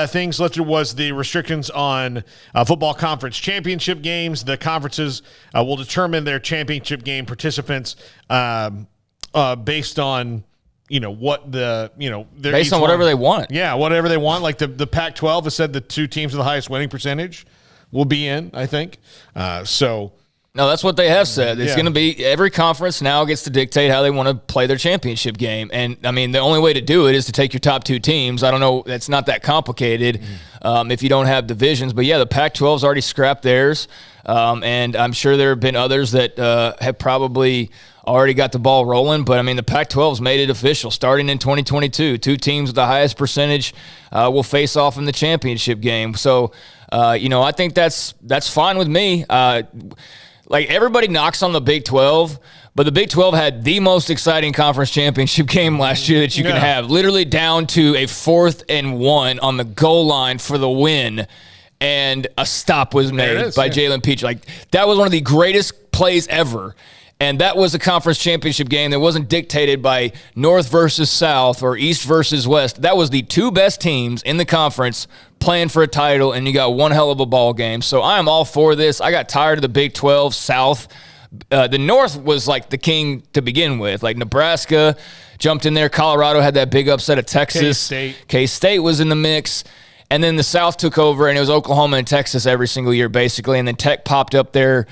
things lifted was the restrictions on football conference championship games. The conferences will determine their championship game participants based on what based on whatever they want. Yeah, whatever they want. Like the Pac-12 has said the 2 teams with the highest winning percentage will be in, I think. No, that's what they have said. It's going to be every conference now gets to dictate how they want to play their championship game. And, I mean, the only way to do it is to take your top 2 teams. I don't know. It's not that complicated if you don't have divisions. But, yeah, the Pac-12's already scrapped theirs. And I'm sure there have been others that have probably already got the ball rolling. But, I mean, the Pac-12's made it official starting in 2022. 2 teams with the highest percentage will face off in the championship game. So, I think that's fine with me. Like, everybody knocks on the Big 12, but the Big 12 had the most exciting conference championship game last year that you can have, literally down to a 4th and 1 on the goal line for the win, and a stop was made by Jalen Peach. Like, that was one of the greatest plays ever. And that was a conference championship game that wasn't dictated by North versus South or East versus West. That was the 2 best teams in the conference playing for a title, and you got one hell of a ball game. So I am all for this. I got tired of the Big 12 South. The North was like the king to begin with. Like Nebraska jumped in there. Colorado had that big upset of Texas. K-State was in the mix. And then the South took over, and it was Oklahoma and Texas every single year, basically. And then Tech popped up there,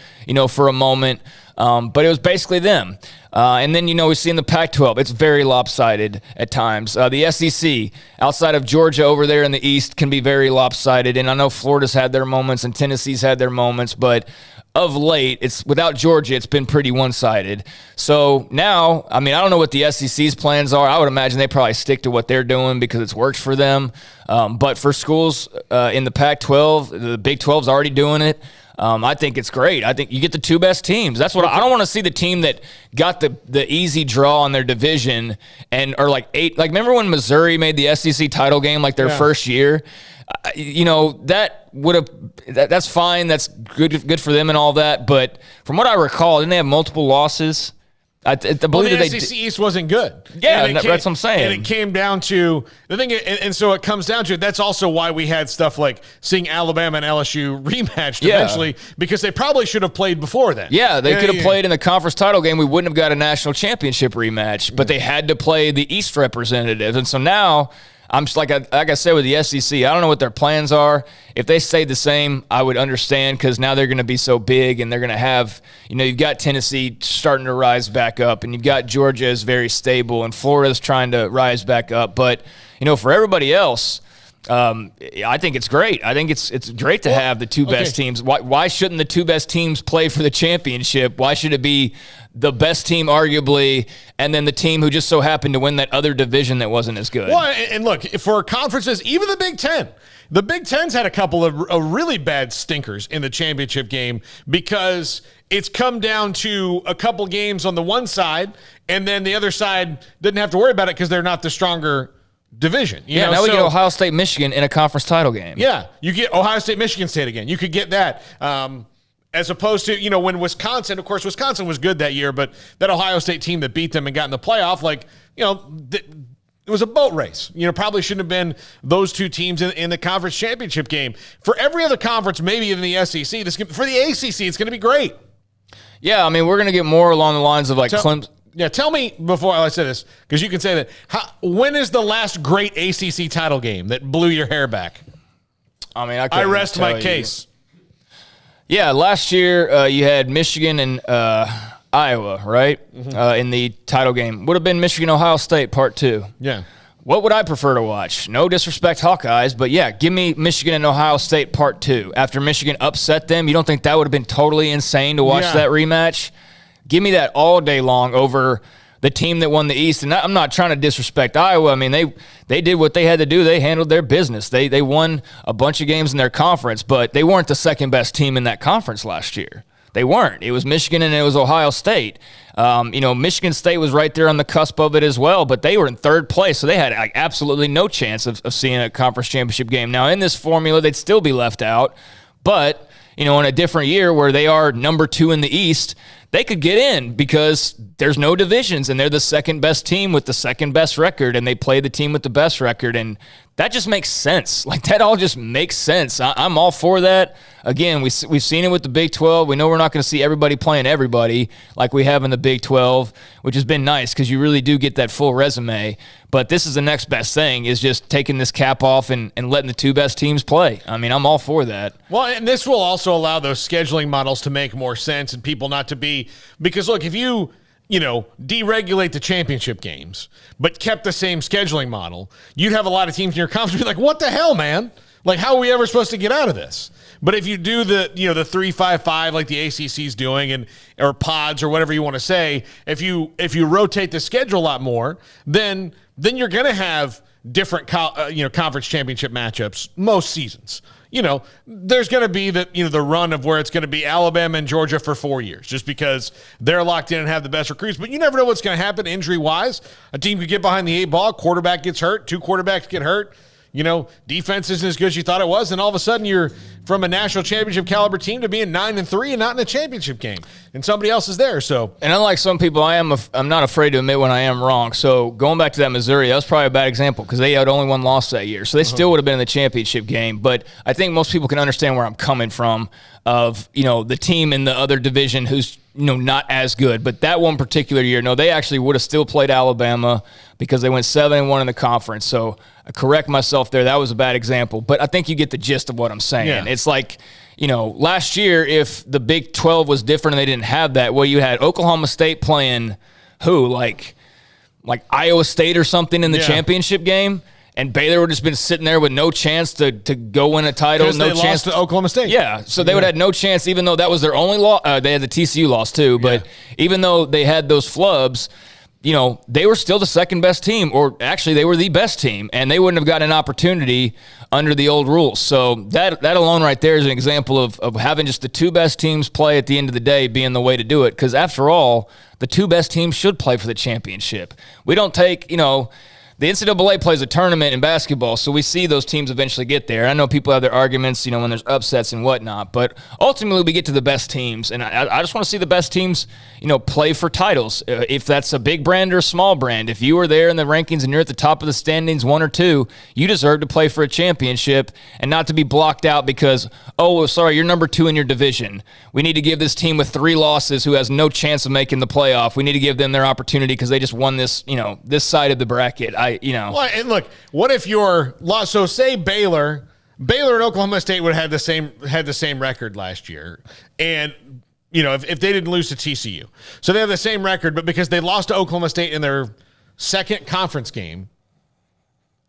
for a moment. But it was basically them. And then, we see in the Pac-12, it's very lopsided at times. The SEC, outside of Georgia over there in the East, can be very lopsided. And I know Florida's had their moments and Tennessee's had their moments, but of late, it's without Georgia, it's been pretty one-sided. So now, I mean, I don't know what the SEC's plans are. I would imagine they probably stick to what they're doing because it's worked for them. But for schools in the Pac-12, the Big 12's already doing it. I think it's great. I think you get the 2 best teams. That's what I don't want to see the team that got the easy draw on their division and are like 8. Like, remember when Missouri made the SEC title game like their first year? That would have that's fine. That's good for them and all that. But from what I recall, didn't they have multiple losses? I believe the SEC East wasn't good. Yeah, that's what I'm saying. And it came down to the thing, and so it comes down to that's also why we had stuff like seeing Alabama and LSU rematched eventually, because they probably should have played before then. Yeah, they could have played in the conference title game. We wouldn't have got a national championship rematch, but they had to play the East representatives. And so now, I'm just like I said with the SEC, I don't know what their plans are. If they stayed the same, I would understand because now they're going to be so big and they're going to have, you've got Tennessee starting to rise back up and you've got Georgia is very stable and Florida's trying to rise back up. But, for everybody else, I think it's great. I think it's great to have the 2 best teams. Why shouldn't the 2 best teams play for the championship? Why should it be the best team arguably and then the team who just so happened to win that other division that wasn't as good? Well, and look, for conferences, even the Big Ten, the Big Ten's had a couple of really bad stinkers in the championship game because it's come down to a couple games on the one side and then the other side didn't have to worry about it because they're not the stronger division. Now we get Ohio State, Michigan in a conference title game. Yeah, you get Ohio State, Michigan State again. You could get that. As opposed to, when Wisconsin, of course, Wisconsin was good that year, but that Ohio State team that beat them and got in the playoff, it was a boat race. Probably shouldn't have been those 2 teams in the conference championship game. For every other conference, maybe in the SEC, for the ACC, it's going to be great. Yeah, I mean, we're going to get more along the lines of Clemson. Yeah, tell me before I say this, because you can say that. When is the last great ACC title game that blew your hair back? I mean, I rest my case. Yeah, last year you had Michigan and Iowa, right? In the title game. Would have been Michigan-Ohio State Part 2. Yeah. What would I prefer to watch? No disrespect, Hawkeyes, but yeah, give me Michigan and Ohio State Part 2. After Michigan upset them, you don't think that would have been totally insane to watch that rematch? Give me that all day long over the team that won the East. And I'm not trying to disrespect Iowa. I mean, they did what they had to do. They handled their business. They won a bunch of games in their conference, but they weren't the second best team in that conference last year. They weren't. It was Michigan and it was Ohio State. Michigan State was right there on the cusp of it as well, but they were in 3rd place, so they had absolutely no chance of seeing a conference championship game. Now, in this formula, they'd still be left out, but in a different year where they are number 2 in the East, they could get in because there's no divisions and they're the second best team with the second best record and they play the team with the best record. And that just makes sense. Like, that all just makes sense. I'm all for that. Again, we've seen it with the Big 12. We know we're not going to see everybody playing everybody like we have in the Big 12, which has been nice because you really do get that full resume. But this is the next best thing, is just taking this cap off and letting the two best teams play. I mean, I'm all for that. Well, and this will also allow those scheduling models to make more sense and people not to be – because, look, if you deregulate the championship games, but kept the same scheduling model, you'd have a lot of teams in your conference be like, what the hell, man? Like, how are we ever supposed to get out of this? But if you do the 3-5-5 like the ACC's doing, or pods or whatever you want to say, if you rotate the schedule a lot more, then you're going to have different conference championship matchups most seasons. There's going to be the run of where it's going to be Alabama and Georgia for 4 years just because they're locked in and have the best recruits. But you never know what's going to happen injury-wise. A team could get behind the 8 ball, quarterback gets hurt, 2 quarterbacks get hurt. Defense isn't as good as you thought it was, and all of a sudden you're from a national championship caliber team to being 9-3 and not in a championship game, and somebody else is there. So, and unlike some people, I'm not afraid to admit when I am wrong. So going back to that Missouri, that was probably a bad example because they had only 1 loss that year, so they still would have been in the championship game. But I think most people can understand where I'm coming from. Of the team in the other division who's not as good, but that one particular year, no, they actually would have still played Alabama because they went 7-1 in the conference. So I correct myself there. That was a bad example, but I think you get the gist of what I'm saying. Yeah. It's like, last year, if the Big 12 was different and they didn't have that, well, you had Oklahoma State playing who, like Iowa State or something in the championship game. And Baylor would have just been sitting there with no chance to go win a title. Because no they chance lost to Oklahoma State. Yeah, so they would have had no chance, even though that was their only loss. They had the TCU loss too, but even though they had those flubs, they were still the second best team, or actually they were the best team, and they wouldn't have gotten an opportunity under the old rules. So that alone right there is an example of having just the two best teams play at the end of the day being the way to do it, because after all, the two best teams should play for the championship. We don't take, the NCAA plays a tournament in basketball, so we see those teams eventually get there. I know people have their arguments, when there's upsets and whatnot, but ultimately we get to the best teams, and I just want to see the best teams, play for titles. If that's a big brand or a small brand, if you are there in the rankings and you're at the top of the standings, 1 or 2, you deserve to play for a championship and not to be blocked out because, oh, sorry, you're number 2 in your division. We need to give this team with 3 losses who has no chance of making the playoff. We need to give them their opportunity because they just won this, this side of the bracket. Well, and look, what if your loss? So say Baylor and Oklahoma State would have had the same record last year, and if they didn't lose to TCU, so they have the same record, but because they lost to Oklahoma State in their second conference game,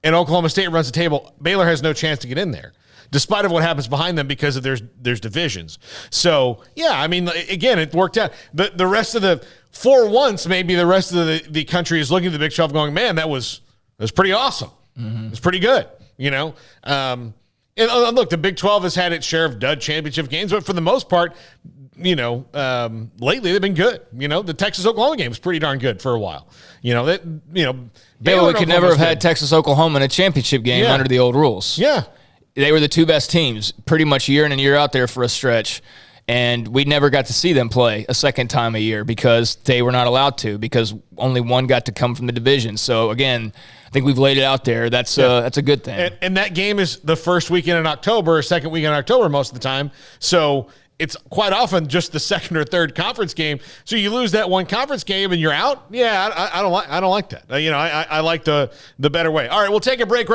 and Oklahoma State runs the table, Baylor has no chance to get in there, despite of what happens behind them because of there's divisions. So yeah, I mean, again, it worked out. The rest of for once, maybe the rest of the country is looking at the Big 12 going, man, that was pretty awesome. Mm-hmm. It's pretty good, And look, the Big 12 has had its share of dud championship games, but for the most part, lately they've been good. The Texas-Oklahoma game was pretty darn good for a while. Baylor could never have had Texas-Oklahoma in a championship game under the old rules. Yeah. They were the two best teams pretty much year in and year out there for a stretch. And we never got to see them play a second time a year because they were not allowed to, because only one got to come from the division. So, again, I think we've laid it out there. That's a good thing. And that game is the first weekend in October or second weekend in October most of the time. So it's quite often just the second or third conference game. So you lose that one conference game and you're out. Yeah, I don't like that. I like the better way. All right, we'll take a break right here.